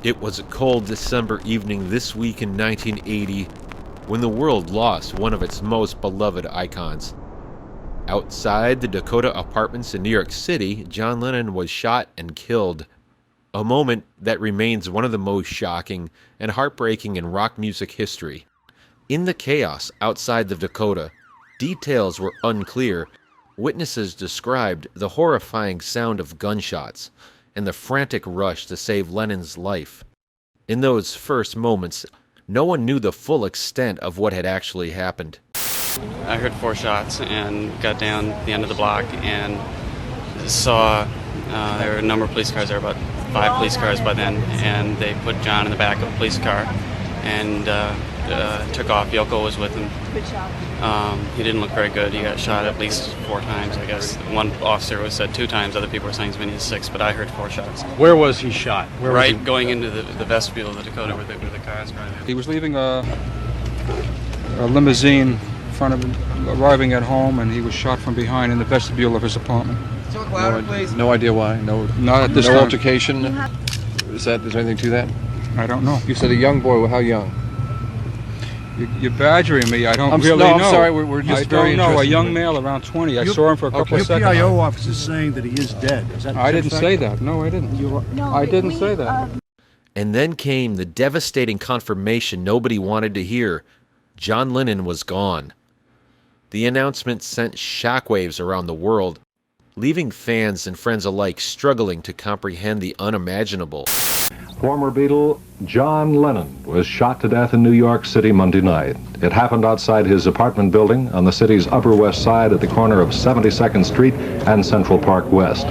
It was a cold December evening this week in 1980 when the world lost one of its most beloved icons. Outside the Dakota Apartments in New York City, John Lennon was shot and killed. A moment that remains one of the most shocking and heartbreaking in rock music history. In the chaos outside the Dakota, details were unclear. Witnesses described the horrifying sound of gunshots and the frantic rush to save Lennon's life. In those first moments, no one knew the full extent of what had actually happened. I heard 4 shots and got down the end of the block and saw there were a number of police cars. There were about 5 police cars by then, and they put John in the back of a police car and took off. Yoko was with him. He didn't look very good. He got shot at least 4 times, I guess. One officer was said 2 times. Other people were saying as many as 6, but I heard 4 shots. Where was he shot? Going into the vestibule of the Dakota where the cars driving. He was leaving a limousine in front of him, arriving at home, and he was shot from behind in the vestibule of his apartment. No idea why? Not at this no time. altercation? Is there anything to that? I don't know. You said a young boy. Well, how young? You're badgering me. I don't I'm really know. I'm sorry. We're just very I don't know. A interested. young male around 20. I saw him for a couple Your of seconds. PIO officer is saying that he is dead. Is that I didn't fact? say that. No, I didn't. I didn't say that. And then came the devastating confirmation nobody wanted to hear. John Lennon was gone. The announcement sent shockwaves around the world, leaving fans and friends alike struggling to comprehend the unimaginable. Former Beatle John Lennon was shot to death in New York City Monday night. It happened outside his apartment building on the city's Upper West Side at the corner of 72nd Street and Central Park West.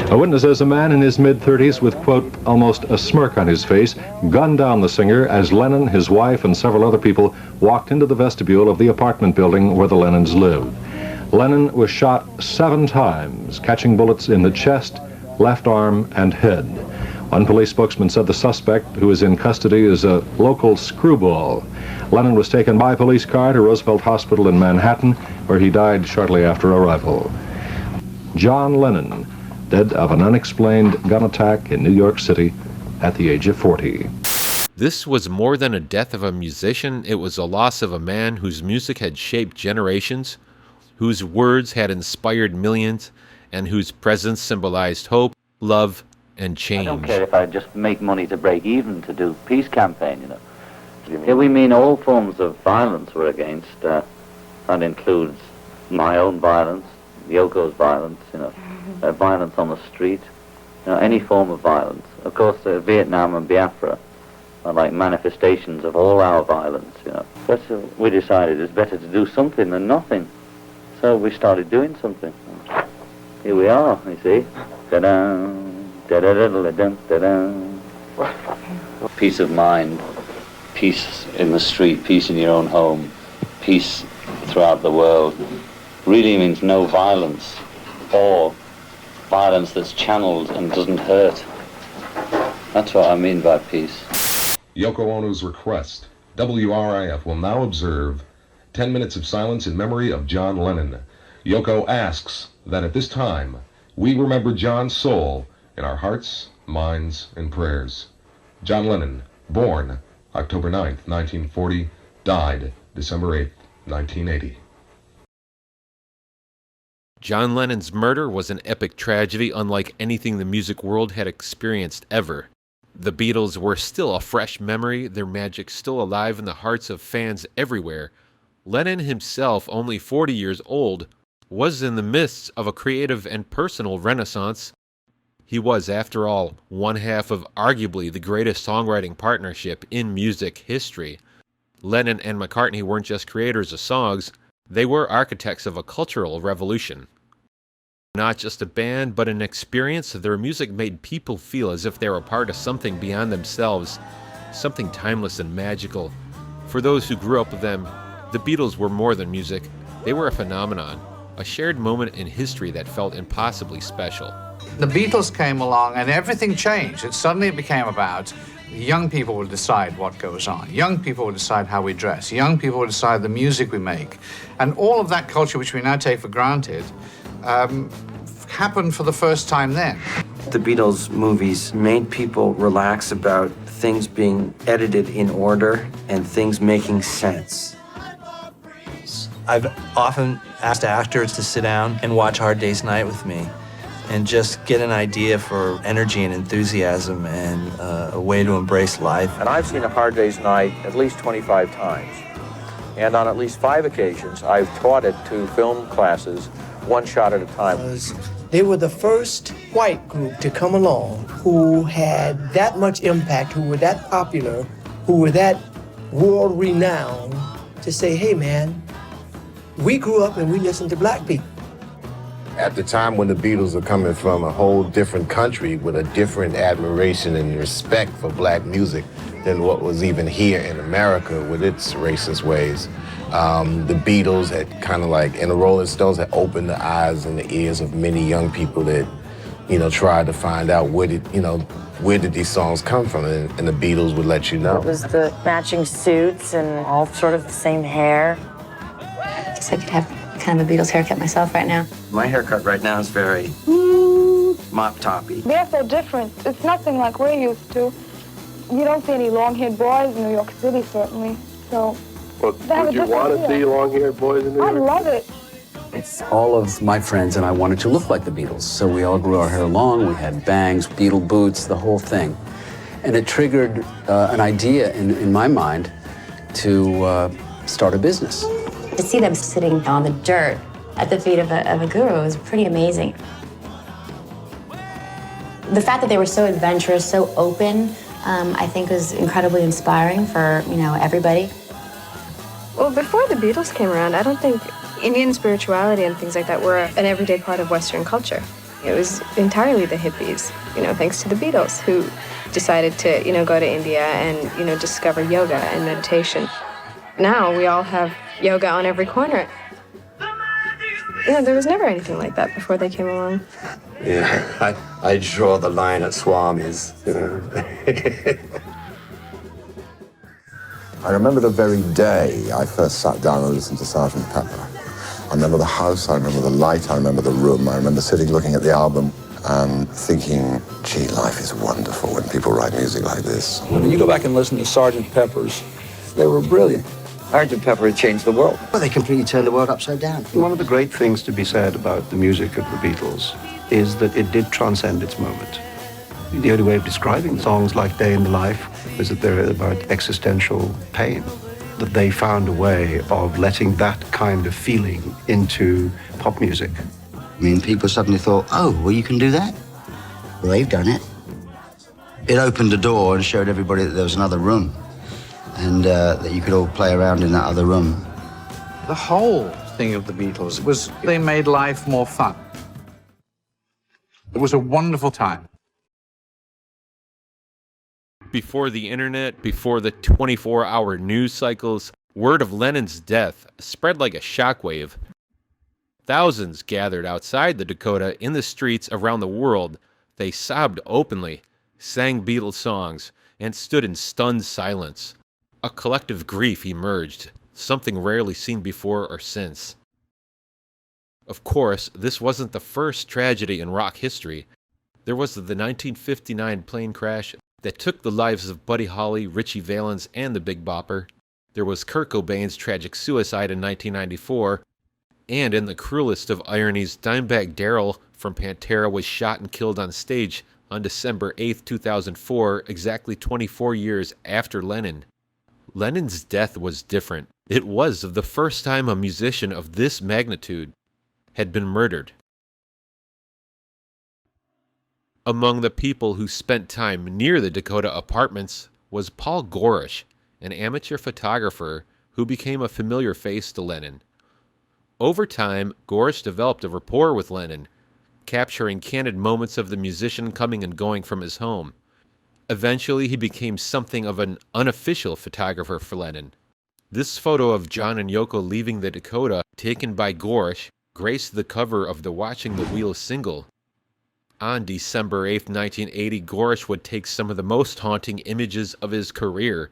A witness says a man in his mid-30s with, quote, almost a smirk on his face, gunned down the singer as Lennon, his wife, and several other people walked into the vestibule of the apartment building where the Lennons lived. Lennon was shot 7 times, catching bullets in the chest, left arm, and head. One police spokesman said the suspect, who is in custody, is a local screwball. Lennon was taken by police car to Roosevelt Hospital in Manhattan, where he died shortly after arrival. John Lennon, dead of an unexplained gun attack in New York City at the age of 40. This was more than a death of a musician. It was a loss of a man whose music had shaped generations, whose words had inspired millions, and whose presence symbolized hope, love, and change. I don't care if I just make money to break even to do peace campaign, you know. Here we mean all forms of violence we're against. That includes my own violence, Yoko's violence, you know, violence on the street, you know, any form of violence. Of course, Vietnam and Biafra are like manifestations of all our violence, you know. But we decided it's better to do something than nothing. So we started doing something. Here we are, you see. Ta-da, da-da-da-da-da, da-da. Peace of mind, peace in the street, peace in your own home, peace throughout the world. Really means no violence, or violence that's channeled and doesn't hurt. That's what I mean by peace. Yoko Ono's request. WRIF will now observe 10 minutes of silence in memory of John Lennon. Yoko asks that at this time, we remember John's soul in our hearts, minds, and prayers. John Lennon, born October 9th, 1940, died December 8th, 1980. John Lennon's murder was an epic tragedy unlike anything the music world had experienced ever. The Beatles were still a fresh memory, their magic still alive in the hearts of fans everywhere. Lennon himself, only 40 years old, was in the midst of a creative and personal renaissance. He was, after all, one half of arguably the greatest songwriting partnership in music history. Lennon and McCartney weren't just creators of songs, they were architects of a cultural revolution. Not just a band, but an experience, their music made people feel as if they were part of something beyond themselves, something timeless and magical. For those who grew up with them, the Beatles were more than music. They were a phenomenon, a shared moment in history that felt impossibly special. The Beatles came along and everything changed. It became about young people will decide what goes on. Young people will decide how we dress. Young people will decide the music we make. And all of that culture, which we now take for granted, happened for the first time then. The Beatles movies made people relax about things being edited in order and things making sense. I've often asked actors to sit down and watch Hard Day's Night with me and just get an idea for energy and enthusiasm and a way to embrace life. And I've seen A Hard Day's Night at least 25 times. And on at least 5 occasions, I've taught it to film classes, one shot at a time. They were the first white group to come along who had that much impact, who were that popular, who were that world-renowned, to say, hey, man, we grew up and we listened to black people. At the time when the Beatles were coming from a whole different country with a different admiration and respect for black music than what was even here in America with its racist ways. The Beatles had kind of like, and the Rolling Stones had opened the eyes and the ears of many young people that, tried to find out where did these songs come from, and the Beatles would let you know. It was the matching suits and all sort of the same hair. I guess I could have kind of a Beatles haircut myself right now. My haircut right now is very mop-toppy. They're so different. It's nothing like we're used to. You don't see any long-haired boys in New York City, certainly. So, well, would you want to see long-haired boys in New York? I love it. It's all of my friends and I wanted to look like the Beatles. So we all grew our hair long, we had bangs, Beatle boots, the whole thing. And it triggered an idea in my mind to start a business. To see them sitting on the dirt at the feet of a guru was pretty amazing. The fact that they were so adventurous, so open, I think was incredibly inspiring for, everybody. Well, before the Beatles came around, I don't think Indian spirituality and things like that were an everyday part of Western culture. It was entirely the hippies, thanks to the Beatles, who decided to, go to India and, discover yoga and meditation. Now we all have yoga on every corner. There was never anything like that before they came along. Yeah, I draw the line at Swamis, I remember the very day I first sat down and listened to Sgt. Pepper. I remember the house, I remember the light, I remember the room, I remember sitting looking at the album and thinking, gee, life is wonderful when people write music like this. When you go back and listen to Sgt. Pepper's, they were brilliant. Sgt. Pepper had changed the world. Well, they completely turned the world upside down. One of the great things to be said about the music of the Beatles is that it did transcend its moment. The only way of describing songs like Day in the Life is that they're about existential pain, that they found a way of letting that kind of feeling into pop music. I mean, people suddenly thought, oh, well, you can do that? Well, they've done it. It opened the door and showed everybody that there was another room and that you could all play around in that other room. The whole thing of the Beatles was they made life more fun. It was a wonderful time. Before the internet, before the 24-hour news cycles, word of Lennon's death spread like a shockwave. Thousands gathered outside the Dakota in the streets around the world. They sobbed openly, sang Beatles songs, and stood in stunned silence. A collective grief emerged, something rarely seen before or since. Of course, this wasn't the first tragedy in rock history. There was the 1959 plane crash that took the lives of Buddy Holly, Richie Valens, and the Big Bopper. There was Kurt Cobain's tragic suicide in 1994, and in the cruelest of ironies, Dimebag Darrell from Pantera was shot and killed on stage on December 8, 2004, exactly 24 years after Lennon. Lennon's death was different. It was the first time a musician of this magnitude had been murdered. Among the people who spent time near the Dakota apartments was Paul Gorish, an amateur photographer who became a familiar face to Lennon. Over time, Gorish developed a rapport with Lennon, capturing candid moments of the musician coming and going from his home. Eventually, he became something of an unofficial photographer for Lennon. This photo of John and Yoko leaving the Dakota, taken by Gorish, graced the cover of the Watching the Wheels single. On December 8, 1980, Gorish would take some of the most haunting images of his career,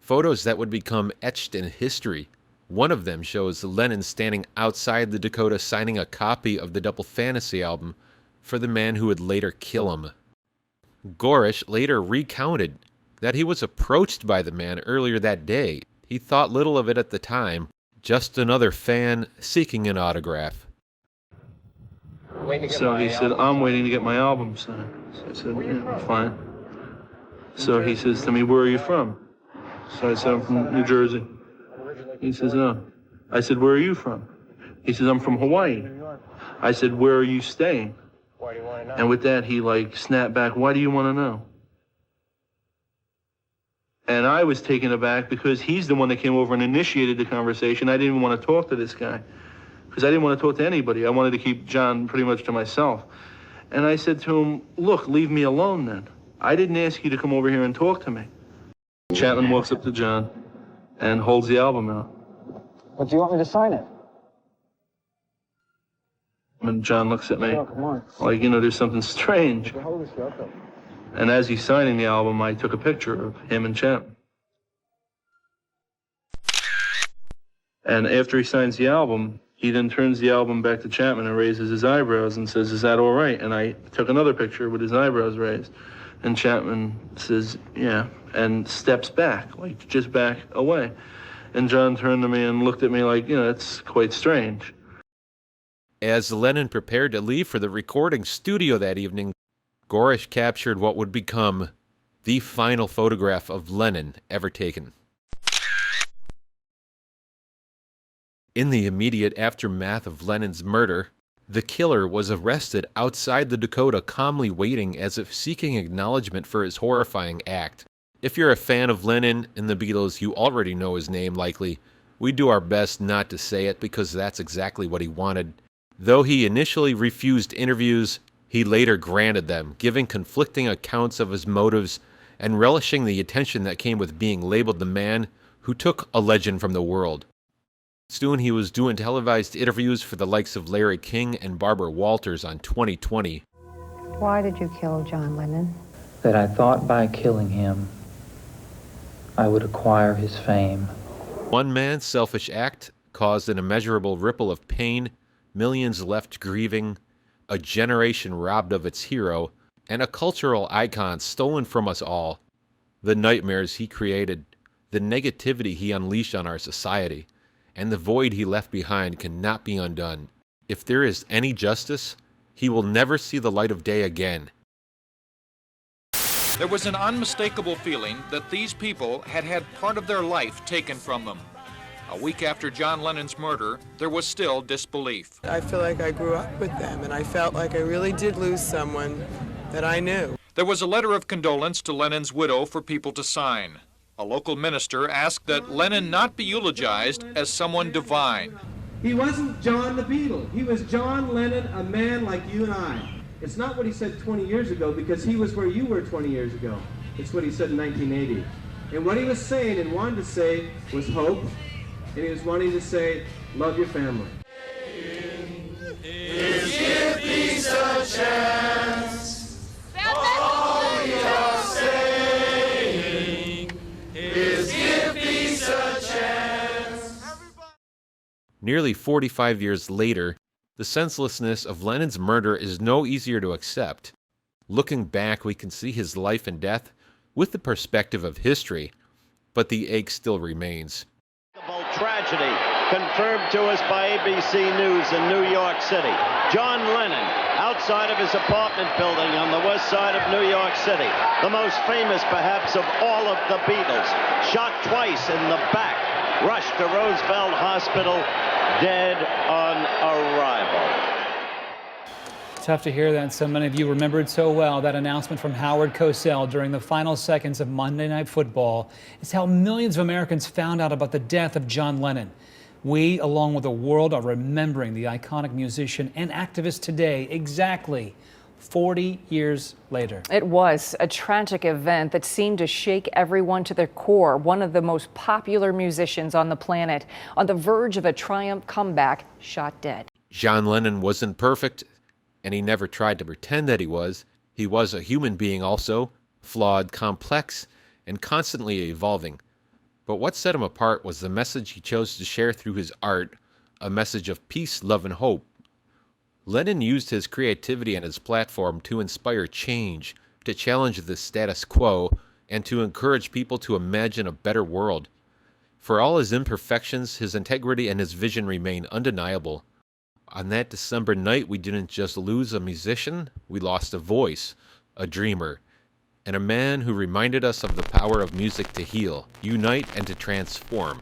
photos that would become etched in history. One of them shows Lennon standing outside the Dakota signing a copy of the Double Fantasy album for the man who would later kill him. Gorish later recounted that he was approached by the man earlier that day. He thought little of it at the time, just another fan seeking an autograph. So he said, I'm waiting to get my album signed. So I said, yeah, fine. So he says to me, where are you from? So I said, I'm from New Jersey. He says, no. I said, where are you from? He says, I'm from Hawaii. I said, where are you staying? And with that, he snapped back, why do you want to know? And I was taken aback because he's the one that came over and initiated the conversation. I didn't even want to talk to this guy because I didn't want to talk to anybody. I wanted to keep John pretty much to myself. And I said to him, look, leave me alone then. I didn't ask you to come over here and talk to me. Chapman walks up to John and holds the album out. But do you want me to sign it? And John looks at me like, there's something strange. And as he's signing the album, I took a picture of him and Chapman. And after he signs the album, he then turns the album back to Chapman and raises his eyebrows and says, is that all right? And I took another picture with his eyebrows raised. And Chapman says, yeah, and steps back, just back away. And John turned to me and looked at me like, it's quite strange. As Lennon prepared to leave for the recording studio that evening, Gorish captured what would become the final photograph of Lennon ever taken. In the immediate aftermath of Lennon's murder, the killer was arrested outside the Dakota, calmly waiting as if seeking acknowledgement for his horrifying act. If you're a fan of Lennon and the Beatles, you already know his name likely. We do our best not to say it because that's exactly what he wanted. Though he initially refused interviews, he later granted them, giving conflicting accounts of his motives and relishing the attention that came with being labeled the man who took a legend from the world. Soon he was doing televised interviews for the likes of Larry King and Barbara Walters on 2020. Why did you kill John Lennon? That I thought by killing him, I would acquire his fame. One man's selfish act caused an immeasurable ripple of pain, millions left grieving, a generation robbed of its hero, and a cultural icon stolen from us all. The nightmares he created, the negativity he unleashed on our society, and the void he left behind cannot be undone. If there is any justice, he will never see the light of day again. There was an unmistakable feeling that these people had had part of their life taken from them. A week after John Lennon's murder, there was still disbelief. I feel like I grew up with them, and I felt like I really did lose someone that I knew. There was a letter of condolence to Lennon's widow for people to sign. A local minister asked that Lennon not be eulogized as someone divine. He wasn't John the Beatle. He was John Lennon, a man like you and I. It's not what he said 20 years ago, because he was where you were 20 years ago. It's what he said in 1980. And what he was saying and wanted to say was hope, and he was wanting to say, love your family. Give peace a chance. All you're saying is give peace a chance. Nearly 45 years later, the senselessness of Lennon's murder is no easier to accept. Looking back, we can see his life and death with the perspective of history, but the ache still remains. Tragedy confirmed to us by ABC News in New York City. John Lennon, outside of his apartment building on the west side of New York City, the most famous perhaps of all of the Beatles, shot twice in the back, rushed to Roosevelt Hospital, dead on arrival. Tough to hear that so many of you remembered so well. That announcement from Howard Cosell during the final seconds of Monday Night Football is how millions of Americans found out about the death of John Lennon. We, along with the world, are remembering the iconic musician and activist today, exactly 40 years later. It was a tragic event that seemed to shake everyone to their core. One of the most popular musicians on the planet, on the verge of a triumph comeback, shot dead. John Lennon wasn't perfect, and he never tried to pretend that he was. He was a human being also, flawed, complex, and constantly evolving. But what set him apart was the message he chose to share through his art, a message of peace, love, and hope. Lennon used his creativity and his platform to inspire change, to challenge the status quo, and to encourage people to imagine a better world. For all his imperfections, his integrity and his vision remain undeniable. On that December night, we didn't just lose a musician, we lost a voice, a dreamer, and a man who reminded us of the power of music to heal, unite, and to transform.